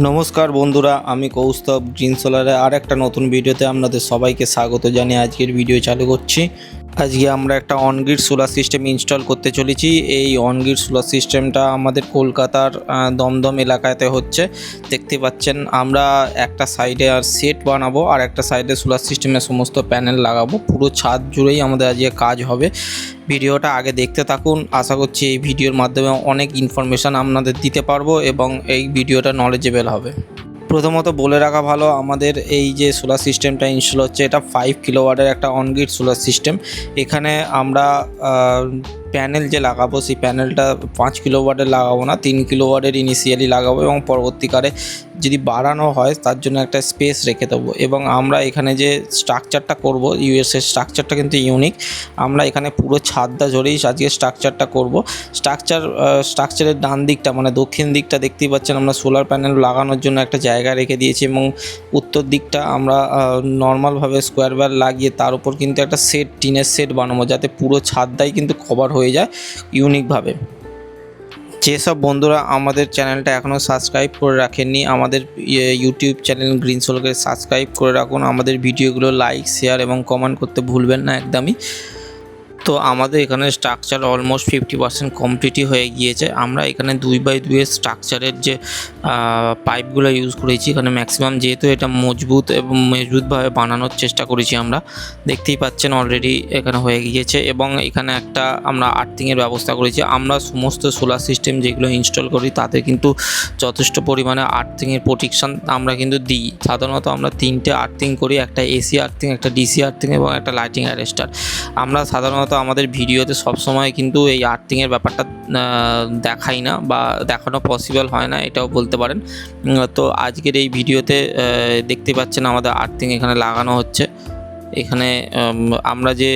নমস্কার বন্ধুরা, আমি কৌস্তব গ্রিন সোলারে আর একটা নতুন ভিডিওতে আপনাদের সবাইকে স্বাগত জানিয়ে আজকের ভিডিও চালু করছি। আজকে আমরা একটা অনগ্রিড সোলার সিস্টেম ইনস্টল করতে চলেছি। এই অনগ্রিড সোলার সিস্টেমটা আমাদের কলকাতার দমদম এলাকাতে হচ্ছে। দেখতে পাচ্ছেন আমরা একটা সাইডে আর সেট বানাবো আর একটা সাইডে সোলার সিস্টেমের সমস্ত প্যানেল লাগাবো। পুরো ছাদ জুড়েই আমাদের আজকে কাজ হবে। ভিডিওটা আগে দেখতে থাকুন। আশা করছি এই ভিডিওর মাধ্যমে অনেক ইনফরমেশান আপনাদের দিতে পারবো এবং এই ভিডিওটা নলেজেবল হবে। প্রথমত বলে রাখা ভালো, আমাদের এই যে সোলার সিস্টেমটা ইনস্টল হচ্ছে এটা 5 কিলোওয়াটের একটা অনগ্রিড সোলার সিস্টেম। এখানে আমরা প্যানেল যে লাগাবো সেই প্যানেলটা 5 কিলোওয়াটের লাগাবো না, 3 কিলোওয়াটের ইনিশিয়ালি লাগাবো এবং পরবর্তীকালে যদি বাড়ানো হয় তার জন্য একটা স্পেস রেখে দেবো। এবং আমরা এখানে যে স্ট্রাকচারটা করব, ইউএসএর স্ট্রাকচারটা কিন্তু ইউনিক। আমরা এখানে পুরো ছাদটা জড়িয়ে আজকে স্ট্রাকচারটা করব। স্ট্রাকচারের ডান দিকটা মানে দক্ষিণ দিকটা দেখতেই পাচ্ছেন আমরা সোলার প্যানেল লাগানোর জন্য একটা জায়গা রেখে দিয়েছি এবং উত্তর দিকটা আমরা নর্মালভাবে স্কোয়ার বার লাগিয়ে তার উপর কিন্তু একটা সেট, টিনের সেট বানাবো যাতে পুরো ছাদটাই কিন্তু কভার হয়ে যায় ইউনিকভাবে। যেসব বন্ধুরা আমাদের চ্যানেলটা এখনও সাবস্ক্রাইব করে রাখেননি, আমাদের ইউটিউব চ্যানেল গ্রিন সোলারকে সাবস্ক্রাইব করে রাখুন। আমাদের ভিডিওগুলো লাইক, শেয়ার এবং কমেন্ট করতে ভুলবেন না একদমই। তো আমাদের এখানে স্ট্রাকচার অলমোস্ট 50% কমপ্লিটই হয়ে গিয়েছে। আমরা এখানে 2x2 এর স্ট্রাকচারের যে পাইপগুলো ইউজ করেছি এখানে ম্যাক্সিমাম, যেহেতু এটা মজবুতভাবে বানানোর চেষ্টা করেছি আমরা। দেখতেই পাচ্ছেন অলরেডি এখানে হয়ে গিয়েছে এবং এখানে একটা আমরা আর্থিংয়ের ব্যবস্থা করেছি। আমরা সমস্ত সোলার সিস্টেম যেগুলো ইনস্টল করি তাতে কিন্তু যথেষ্ট পরিমাণে আর্থিংয়ের প্রোটেকশান আমরা কিন্তু দিই। সাধারণত আমরা 3টে আর্থিং করি, একটা এসি আর্থিং, একটা ডিসি আর্থিং এবং একটা লাইটিং অ্যারেস্টার। আমরা সাধারণত আমাদের ভিডিওতে সবসময় কিন্তু এই আর্থিংয়ের ব্যাপারটা দেখাই না বা দেখানো পসিবল হয় না, এটাও বলতে পারেন। তো আজকের এই ভিডিওতে দেখতে পাচ্ছেন আমাদের আর্থিং এখানে লাগানো হচ্ছে। এখানে আমরা যে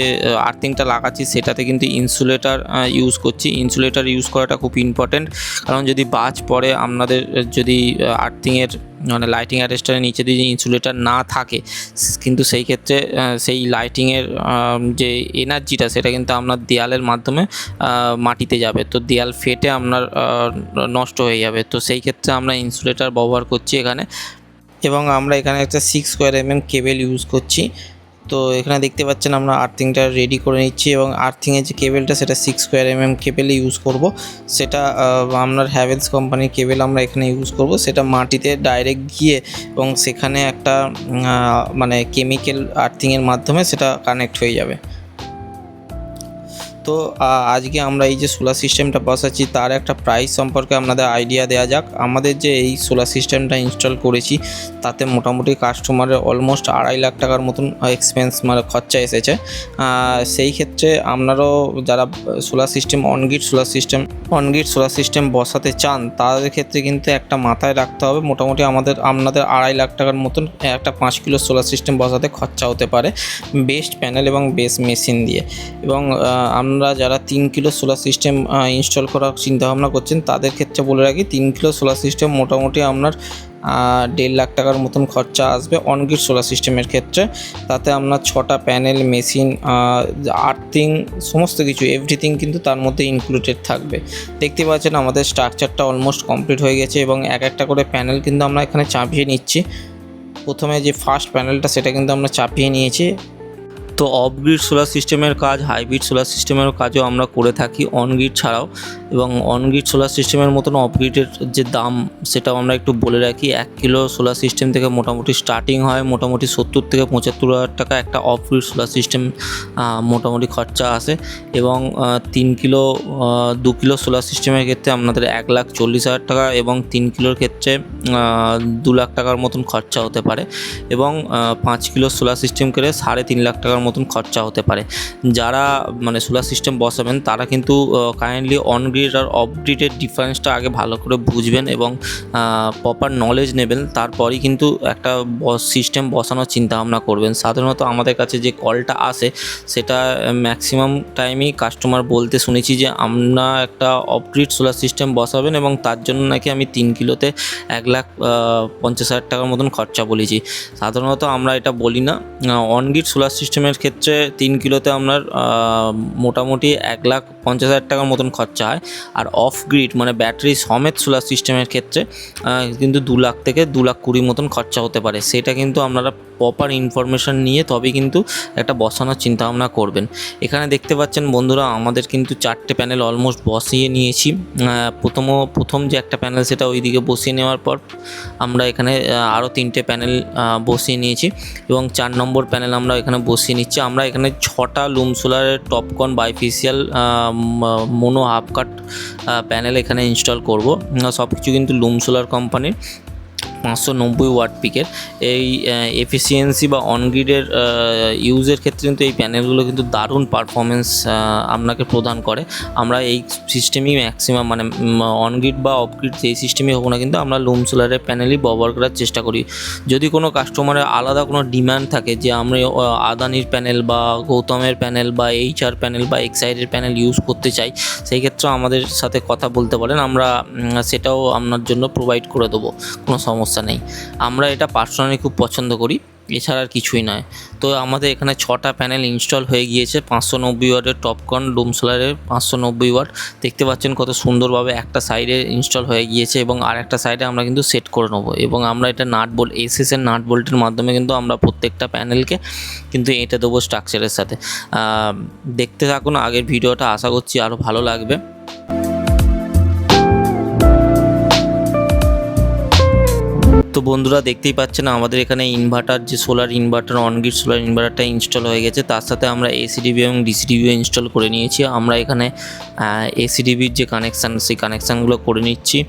আর্থিংটা লাগাচ্ছি সেটাতে কিন্তু ইনসুলেটর ইউজ করছি। ইনসুলেটর ইউজ করাটা খুব ইম্পর্টেন্ট, কারণ যদি বাজ পড়ে আপনাদের, যদি আর্থিংয়ের মানে লাইটিং অ্যারেস্টারের নিচে যদি ইনসুলেটর না থাকে কিন্তু সেই ক্ষেত্রে সেই লাইটিংয়ের যে এনার্জিটা সেটা কিন্তু আপনার দেয়ালের মাধ্যমে মাটিতে যাবে, তো দেয়াল ফেটে আপনার নষ্ট হয়ে যাবে। তো সেই ক্ষেত্রে আমরা ইনসুলেটর ব্যবহার করছি এখানে। এবং আমরা এখানে একটা 6 স্কোয়ার mm কেবেল ইউজ করছি। তো এখানে দেখতে পাচ্ছেন আমরা আর্থিংটা রেডি করে নিচ্ছি এবং আর্থিংয়ের যে কেবেলটা সেটা 6 স্কোয়ার mm কেবেলে ইউজ করব। সেটা আপনার হ্যাভেলস কোম্পানির কেবেল আমরা এখানে ইউজ করব। সেটা মাটিতে ডাইরেক্ট গিয়ে এবং সেখানে একটা মানে কেমিক্যাল আর্থিংয়ের মাধ্যমে সেটা কানেক্ট হয়ে যাবে। তো আজকে আমরা এই যে সোলার সিস্টেমটা বসাচ্ছি তার একটা প্রাইস সম্পর্কে আপনাদের আইডিয়া দেওয়া যাক। আমাদের যে এই সোলার সিস্টেমটা ইনস্টল করেছি তাতে মোটামুটি কাস্টমারের অলমোস্ট 2.5 লাখ টাকার মতন এক্সপেন্স মানে খরচা এসেছে। সেই ক্ষেত্রে আপনারাও যারা অনগ্রিড সোলার সিস্টেম বসাতে চান তাদের ক্ষেত্রে কিন্তু একটা মাথায় রাখতে হবে, মোটামুটি আপনাদের 2.5 লাখ টাকার মতন একটা 5 কিলো সোলার সিস্টেম বসাতে খরচা হতে পারে বেস্ট প্যানেল এবং বেস্ট মেশিন দিয়ে। এবং আমরা যারা 3 কিলো সোলার সিস্টেম ইনস্টল করার চিন্তাভাবনা করছেন তাদের ক্ষেত্রে বলে রাখি 3 কিলো সোলার সিস্টেম মোটামুটি আপনার 1.5 লাখ টাকার মতন খরচা আসবে অনগ্রিড সোলার সিস্টেমের ক্ষেত্রে। তাতে আপনার 6টা প্যানেল, মেশিন, আর্থিং, সমস্ত কিছু এভরিথিং কিন্তু তার মধ্যে ইনক্লুডেড থাকবে। দেখতে পাচ্ছেন আমাদের স্ট্রাকচারটা অলমোস্ট কমপ্লিট হয়ে গেছে এবং একটা করে প্যানেল কিন্তু আমরা এখানে চাপিয়ে নিচ্ছি। প্রথমে যে ফার্স্ট প্যানেলটা সেটা কিন্তু আমরা চাপিয়ে নিয়েছি। তো অফগ্রিড সোলার সিস্টেমের কাজ, হাইব্রিড সোলার সিস্টেমের কাজও আমরা করে থাকি অনগ্রিড ছাড়াও। এবং অনগ্রিড সোলার সিস্টেমের মতন অফগ্রিডের যে দাম সেটাও আমরা একটু বলে রাখি। 1 কিলো সোলার সিস্টেম থেকে মোটামুটি স্টার্টিং হয় মোটামুটি 70 থেকে 75 হাজার টাকা একটা অফগ্রিড সোলার সিস্টেম মোটামুটি খরচা আসে। এবং 3 কিলো 2 কিলো সোলার সিস্টেমের ক্ষেত্রে আপনাদের 1,40,000 টাকা এবং 3 কিলোর ক্ষেত্রে 2 লাখ টাকার মতন খরচা হতে পারে। এবং 5 কিলো সোলার সিস্টেম করে 3.5 লাখ টাকার মতন খরচা হতে পারে। যারা মানে সোলার সিস্টেম বসাবেন তারা কিন্তু কাইন্ডলি অনগ্রিড আর অফগ্রিডের ডিফারেন্সটা আগে ভালো করে বুঝবেন এবং প্রপার নলেজ নেবেন, তারপরেই কিন্তু একটা সিস্টেম বসানোর চিন্তাভাবনা করবেন। সাধারণত আমাদের কাছে যে কলটা আসে সেটা ম্যাক্সিমাম টাইমই কাস্টমার বলতে শুনেছি যে আমরা একটা অফগ্রিড সোলার সিস্টেম বসাবেন এবং তার জন্য নাকি আমি 3 কিলোতে 1,50,000 টাকার মতন খরচা বলেছি। সাধারণত আমরা এটা বলি না। অনগ্রিড সোলার সিস্টেমের ক্ষেত্রে 3 কিলোতে আপনার মোটামুটি 1,50,000 টাকার মতন খরচা হয়। আর অফ গ্রিড মানে ব্যাটারি সমেত সোলার সিস্টেমের ক্ষেত্রে কিন্তু 2 লাখ থেকে 2,20,000 মতন খরচা হতে পারে। সেটা কিন্তু আপনারা প্রপার ইনফরমেশান নিয়ে তবে কিন্তু একটা বসানোর চিন্তাভাবনা করবেন। এখানে দেখতে পাচ্ছেন বন্ধুরা আমাদের কিন্তু 4টে প্যানেল অলমোস্ট বসিয়ে নিয়েছি। প্রথম যে একটা প্যানেল সেটা ওইদিকে বসিয়ে নেওয়ার পর আমরা এখানে আরও 3টে প্যানেল বসিয়ে নিয়েছি এবং 4 নম্বর প্যানেল আমরা এখানে বসিয়ে নিচ্ছি। আমরা এখানে 6টা লুম সোলারের TOPCon bifacial mono half cut panel এখানে ইনস্টল করব। সব কিছু কিন্তু লুম সোলার কোম্পানির 590 ওয়াট পিকের। এই এফিসিয়েন্সি বা অনগ্রিডের ইউজের ক্ষেত্রে কিন্তু এই প্যানেলগুলো কিন্তু দারুণ পারফরমেন্স আপনাকে প্রদান করে। আমরা এই সিস্টেমই ম্যাক্সিমাম মানে অনগ্রিড বা অফগ্রিড যেই সিস্টেমই হোক না কিন্তু আমরা লুম সোলারের প্যানেলই ব্যবহার করার চেষ্টা করি। যদি কোনো কাস্টমারের আলাদা কোনো ডিমান্ড থাকে যে আমরা আদানির প্যানেল বা গৌতমের প্যানেল বা HR প্যানেল বা এক্সাইডের প্যানেল ইউজ করতে চাই, সেই ক্ষেত্রে আমাদের সাথে কথা বলতে পারেন, আমরা সেটাও আপনার জন্য প্রোভাইড করে দেবো, কোনো সমস্যা নেই। আমরা এটা পার্সোনালি খুব পছন্দ করি, এছাড়া আর কিছুই নয়। তো আমাদের এখানে 6টা প্যানেল ইনস্টল হয়ে গিয়েছে। 590 ওয়াটের টপকন লুম সোলারের 590 ওয়াট দেখতে পাচ্ছেন কত সুন্দরভাবে একটা সাইডে ইনস্টল হয়ে গিয়েছে এবং আর একটা সাইডে আমরা কিন্তু সেট করে নেবো। এবং আমরা এটা নাট বোল্ট এসএসের নাট বোল্টের মাধ্যমে কিন্তু আমরা প্রত্যেকটা প্যানেলকে কিন্তু এঁটে দেবো স্ট্রাকচারের সাথে। দেখতে থাকুন আগের ভিডিওটা, আশা করছি আরও ভালো লাগবে। তো বন্ধুরা দেখতেই পাচ্ছেন আমাদের এখানে ইনভার্টার যে সোলার ইনভার্টার অনগ্রিড সোলার ইনভার্টারটা ইনস্টল হয়ে গেছে। তার সাথে আমরা এসিডিবি এবং ডিসিডিবিও ইনস্টল করে নিয়েছি। আমরা এখানে এসিডিবির যে কানেকশান সেই কানেকশানগুলো করে নিচ্ছি।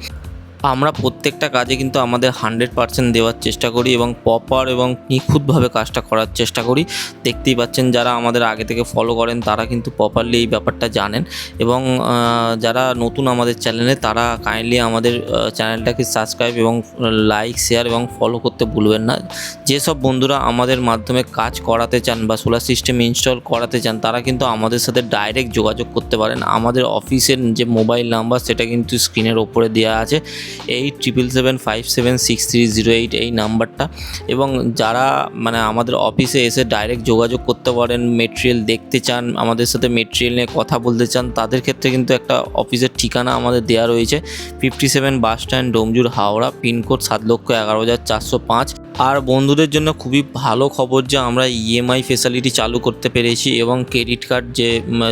আমরা প্রত্যেকটা কাজে কিন্তু আমাদের 100% দেওয়ার চেষ্টা করি এবং প্রপার এবং নিখুঁতভাবে কাজটা করার চেষ্টা করি। দেখতেই পাচ্ছেন যারা আমাদের আগে থেকে ফলো করেন তারা কিন্তু প্রপারলি এই ব্যাপারটা জানেন এবং যারা নতুন আমাদের চ্যানেলে তারা কাইন্ডলি আমাদের চ্যানেলটাকে সাবস্ক্রাইব এবং লাইক শেয়ার এবং ফলো করতে ভুলবেন না। যেসব বন্ধুরা আমাদের মাধ্যমে কাজ করাতে চান বা সোলার সিস্টেম ইনস্টল করাতে চান তারা কিন্তু আমাদের সাথে ডাইরেক্ট যোগাযোগ করতে পারেন। আমাদের অফিসের যে মোবাইল নাম্বার সেটা কিন্তু স্ক্রিনের ওপরে দেওয়া আছে, 8777576308 এই নাম্বারটা। এবং যারা মানে আমাদের অফিসে এসে ডাইরেক্ট যোগাযোগ করতে পারেন, মেটেরিয়াল দেখতে চান, আমাদের সাথে মেটেরিয়াল নিয়ে কথা বলতে চান, তাদের ক্ষেত্রে কিন্তু একটা অফিসের ঠিকানা আমাদের দেওয়া রয়েছে 57 bus stand, Domjur, Howrah, pin code 7,11,405। আর বন্ধুদের জন্য খুবই ভালো খবর যে আমরা EMI ফেসিলিটি চালু করতে পেরেছি এবং ক্রেডিট কার্ড যে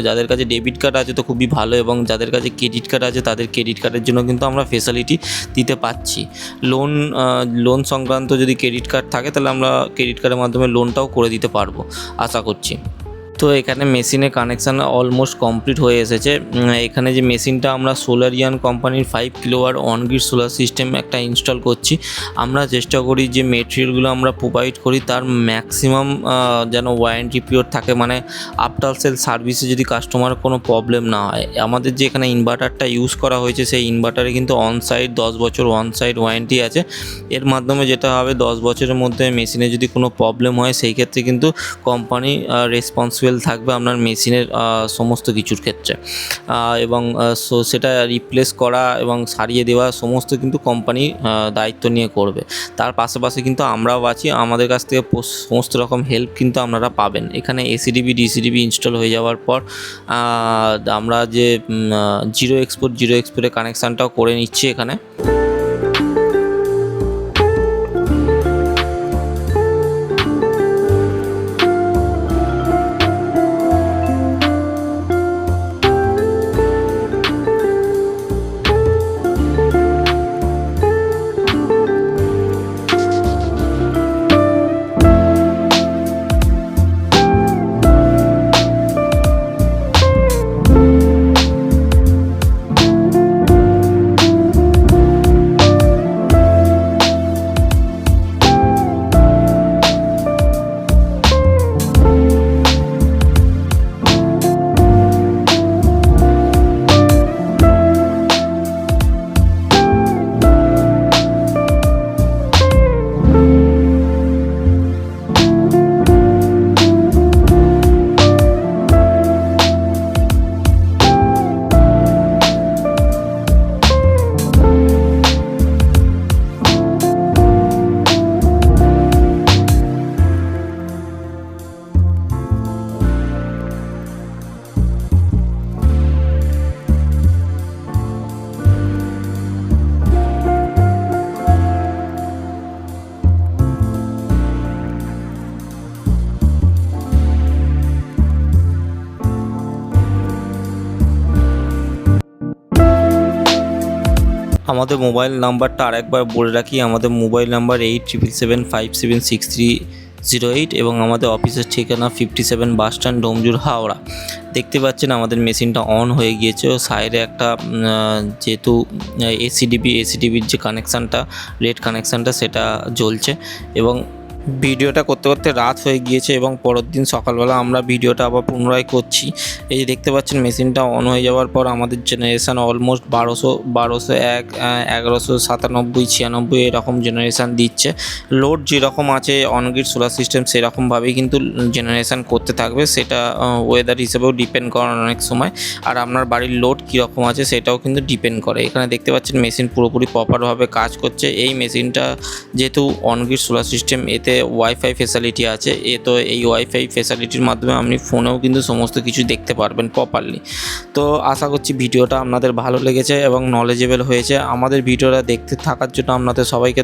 যাদের কাছে ডেবিট কার্ড আছে তো খুবই ভালো, এবং যাদের কাছে ক্রেডিট কার্ড আছে তাদের ক্রেডিট কার্ডের জন্য কিন্তু আমরা ফেসিলিটি দিতে পাচ্ছি। লোন সংক্রান্ত যদি ক্রেডিট কার্ড থাকে তাহলে আমরা ক্রেডিট কার্ডের মাধ্যমে লোনটাও করে দিতে পারবো আশা করছি। তো এখানে মেশিনে কানেকশান অলমোস্ট কমপ্লিট হয়ে এসেছে। এখানে যে মেশিনটা আমরা সোলারিয়ান কোম্পানির 5 কিলোওয়াট অনগ্রিড সোলার সিস্টেম একটা ইনস্টল করছি। আমরা চেষ্টা করি যে মেটেরিয়ালগুলো আমরা প্রোভাইড করি তার ম্যাক্সিমাম যেন ওয়ারেন্টি পিরিয়ড থাকে, মানে আফটার সেল সার্ভিসে যদি কাস্টমার কোনো প্রবলেম না হয়। আমাদের যে এখানে ইনভার্টারটা ইউজ করা হয়েছে সেই ইনভার্টারে কিন্তু অনসাইড 10 বছর অনসাইড ওয়ারেন্টি আছে। এর মাধ্যমে যেটা হবে 10 বছরের মধ্যে মেশিনে যদি কোনো প্রবলেম হয় সেই ক্ষেত্রে কিন্তু কোম্পানি রেসপন্সিবল থাকবে আপনার মেশিনের সমস্ত কিছুর ক্ষেত্রে, এবং সেটা রিপ্লেস করা এবং সারিয়ে দেওয়া সমস্ত কিন্তু কোম্পানি দায়িত্ব নিয়ে করবে। তার পাশাপাশি কিন্তু আমরাও আছি, আমাদের কাছ থেকে সমস্ত রকম হেল্প কিন্তু আপনারা পাবেন। এখানে এসিডিবি ডিসিডিবি ইনস্টল হয়ে যাওয়ার পর আমরা যে জিরো এক্সপোর্টের কানেকশানটাও করে নিচ্ছি এখানে। আমাদের মোবাইল নাম্বারটা আরেকবার বলে রাখি, আমাদের মোবাইল নাম্বার 8777576308 এবং আমাদের অফিসের ঠিকানা 57 বাস স্ট্যান্ড, ডোমজুর, হাওড়া। দেখতে পাচ্ছেন আমাদের মেশিনটা অন হয়ে গিয়েছে ও সাইডে একটা যেহেতু এসিডিবির যে কানেকশানটা, রেড কানেকশানটা সেটা জ্বলছে এবং ভিডিওটা করতে করতে রাত হয়ে গিয়েছে এবং পরের দিন সকালবেলা আমরা ভিডিওটা আবার পুনরায় করছি। এই যে দেখতে পাচ্ছেন মেশিনটা অন হয়ে যাওয়ার পর আমাদের জেনারেশান অলমোস্ট 1201, 1197, 96 এরকম জেনারেশান দিচ্ছে। লোড যেরকম আছে অনগ্রিড সোলার সিস্টেম সেরকমভাবেই কিন্তু জেনারেশান করতে থাকবে, সেটা ওয়েদার হিসেবেও ডিপেন্ড করে অনেক সময়, আর আপনার বাড়ির লোড কীরকম আছে সেটাও কিন্তু ডিপেন্ড করে। এখানে দেখতে পাচ্ছেন মেশিন পুরোপুরি প্রপারভাবে কাজ করছে। এই মেশিনটা যেহেতু অনগ্রিড সোলার সিস্টেম, এতে ওয়াইফাই ফেসিলিটি আছে, তো এই ওয়াইফাই ফেসিলিটির মাধ্যমে আপনি ফোনেও কিন্তু সমস্ত কিছু দেখতে পারবেন প্রপারলি। তো আশা করছি ভিডিওটা আপনাদের ভালো লেগেছে এবং নলেজেবল হয়েছে। আমাদের ভিডিওটা দেখতে থাকার জন্য আপনাদের সবাইকে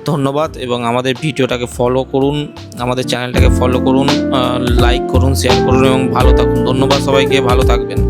ধন্যবাদ এবং আমাদের ভিডিওটাকে ফলো করুন, আমাদের চ্যানেলটাকে ফলো করুন, লাইক করুন, শেয়ার করুন এবং ভালো থাকুন। ধন্যবাদ সবাইকে, ভালো থাকবেন।